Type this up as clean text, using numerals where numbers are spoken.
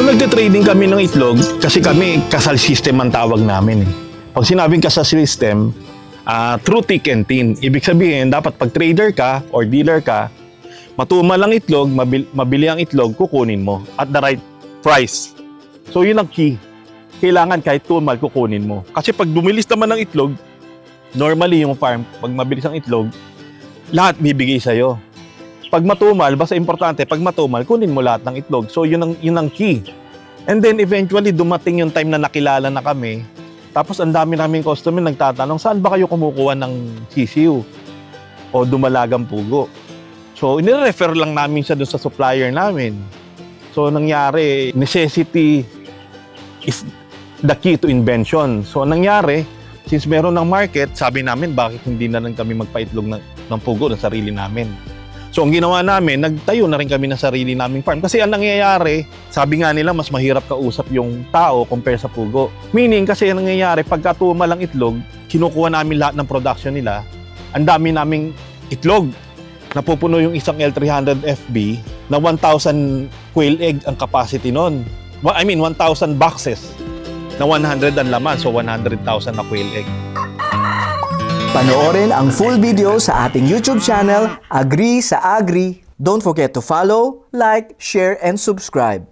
nagte-trading kami ng itlog, kasi kami kasal system ang tawag namin. Pag sinabing kasal system, through thick and thin. Ibig sabihin, dapat pag trader ka or dealer ka, matumal ang itlog, mabili ang itlog, kukunin mo at the right price. So yun ang key. Kailangan kahit tumal, kukunin mo. Kasi pag dumilis naman ng itlog, normally yung farm, pag mabilis ang itlog, lahat bibigay sa'yo. Pag matumal, basta importante, pag matumal, kunin mo lahat ng itlog. So yun ang key. And then eventually, dumating yung time na nakilala na kami. Tapos ang dami naming customer nagtatanong, saan ba kayo kumukuha ng CCU o dumalagang pugo? So inirefer lang namin siya doon sa supplier namin. So nangyari, necessity is the key to invention. So nangyari, since meron ng market, sabi namin bakit hindi na lang kami magpaitlog ng pugo ng sarili namin. So ang ginawa namin, nagtayo na rin kami ng sarili naming farm. Kasi ang nangyayari, sabi nga nila, mas mahirap kausap yung tao compare sa pugo. Meaning, kasi ang nangyayari, pagka tumal ang itlog, kinukuha namin lahat ng production nila. Ang dami naming itlog. Napupuno yung isang L300FB na 1,000 quail egg ang capacity nun. I mean, 1,000 boxes na 100 ang laman. So 100,000 na quail egg. Panoorin ang full video sa ating YouTube channel, Agree sa Agri. Don't forget to follow, like, share, and subscribe.